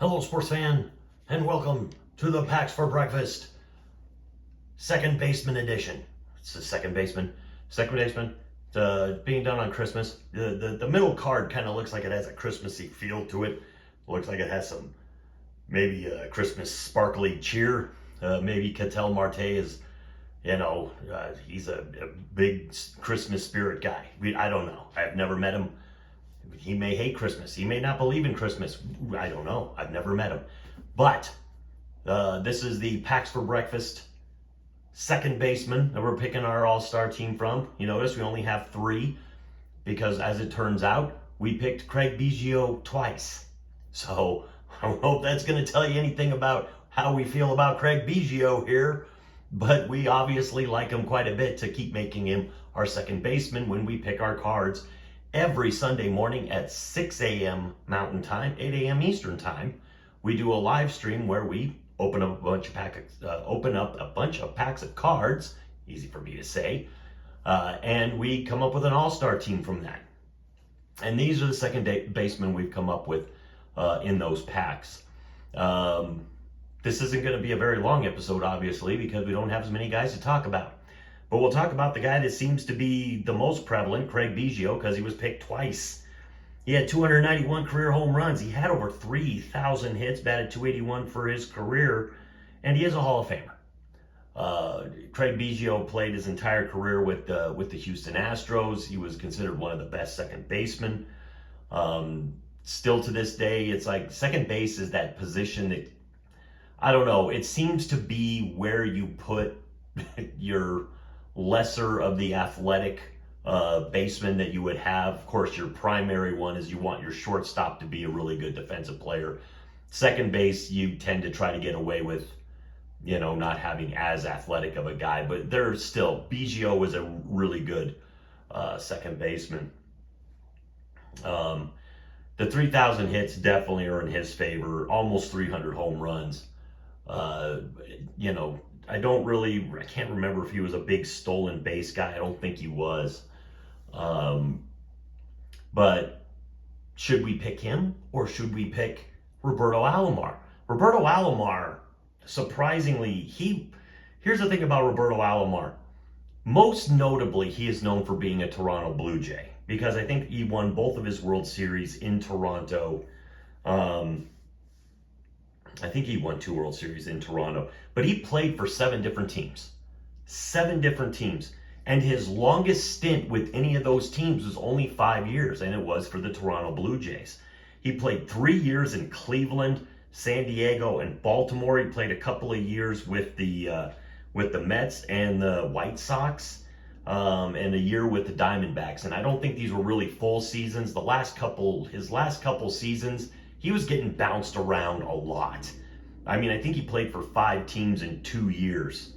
Hello, sports fan, and welcome to the Packs for Breakfast second baseman edition. It's the second baseman. Being done on Christmas. The middle card kind of looks like it has a Christmassy feel to it. Looks like it has some maybe a Christmas sparkly cheer. Maybe Ketel Marte is, he's a big Christmas spirit guy. I don't know. I've never met him. He may hate Christmas. He may not believe in Christmas. I don't know. I've never met him. But this is the Packs for Breakfast second baseman that we're picking our all-star team from. You notice we only have 3 because, as it turns out, we picked Craig Biggio twice. So I hope that's going to tell you anything about how we feel about Craig Biggio here. But we obviously like him quite a bit to keep making him our second baseman when we pick our cards every Sunday morning at 6 a.m. Mountain Time, 8 a.m. Eastern Time. We do a live stream where we open up a bunch of packs of cards, easy for me to say, and we come up with an all-star team from that. And these are the second basemen we've come up with in those packs. This isn't going to be a very long episode, obviously, because we don't have as many guys to talk about. But we'll talk about the guy that seems to be the most prevalent, Craig Biggio, because he was picked twice. He had 291 career home runs. He had over 3,000 hits, batted .281 for his career, and he is a Hall of Famer. Craig Biggio played his entire career with the Houston Astros. He was considered one of the best second basemen. Still to this day, it's like second base is that position that, I don't know, it seems to be where you put your lesser of the athletic baseman that you would have. Of course, your primary one is you want your shortstop to be a really good defensive player. Second base, you tend to try to get away with, not having as athletic of a guy, but there's still, Biggio was a really good second baseman. The 3,000 hits definitely are in his favor, almost 300 home runs. I can't remember if he was a big stolen base guy. I don't think he was. But should we pick him or should we pick Roberto Alomar? Roberto Alomar, surprisingly, here's the thing about Roberto Alomar. Most notably, he is known for being a Toronto Blue Jay because I think he won both of his World Series in Toronto. I think he won 2 World Series in Toronto, but he played for 7 different teams. 7 different teams. And his longest stint with any of those teams was only 5 years, and it was for the Toronto Blue Jays. He played 3 years in Cleveland, San Diego, and Baltimore. He played a couple of years with the Mets and the White Sox, and a year with the Diamondbacks. And I don't think these were really full seasons. His last couple seasons, he was getting bounced around a lot. I mean, I think he played for 5 teams in 2 years,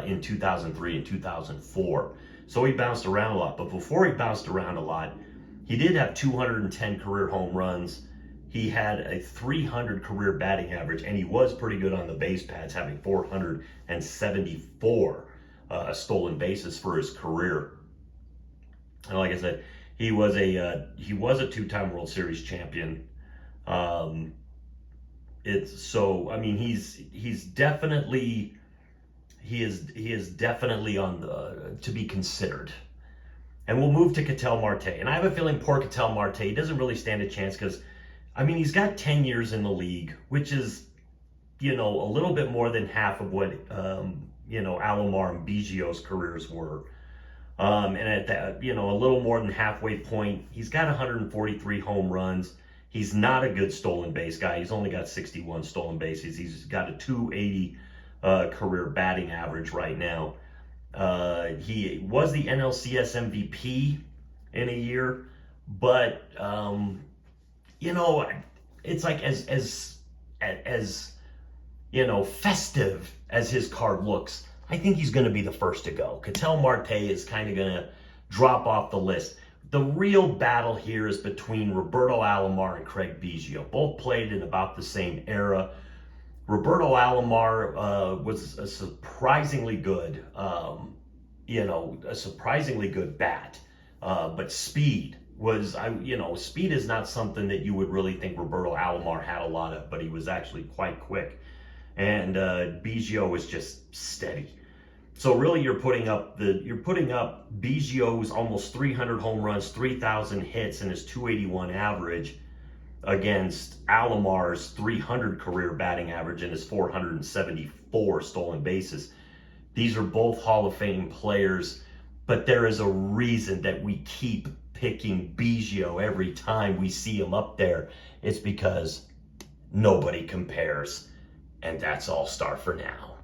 in 2003 and 2004. So he bounced around a lot. But before he bounced around a lot, he did have 210 career home runs. He had a 300 career batting average, and he was pretty good on the base paths, having 474 stolen bases for his career. And like I said, he was a 2-time World Series champion. He's definitely on the to be considered. And we'll move to Ketel Marte. And I have a feeling poor Ketel Marte, he doesn't really stand a chance because, he's got 10 years in the league, which is, a little bit more than half of what, Alomar and Biggio's careers were. And at that, a little more than halfway point, he's got 143 home runs. He's not a good stolen base guy. He's only got 61 stolen bases. He's got a .280 career batting average right now. He was the NLCS MVP in a year, but it's like as festive as his card looks, I think he's going to be the first to go. Ketel Marte is kind of going to drop off the list. The real battle here is between Roberto Alomar and Craig Biggio. Both played in about the same era. Roberto Alomar was a surprisingly good, bat, but speed speed is not something that you would really think Roberto Alomar had a lot of, but he was actually quite quick. And Biggio was just steady. So really, you're putting up Biggio's almost 300 home runs, 3,000 hits, and his 281 average against Alomar's 300 career batting average and his 474 stolen bases. These are both Hall of Fame players, but there is a reason that we keep picking Biggio every time we see him up there. It's because nobody compares, and that's All-Star for now.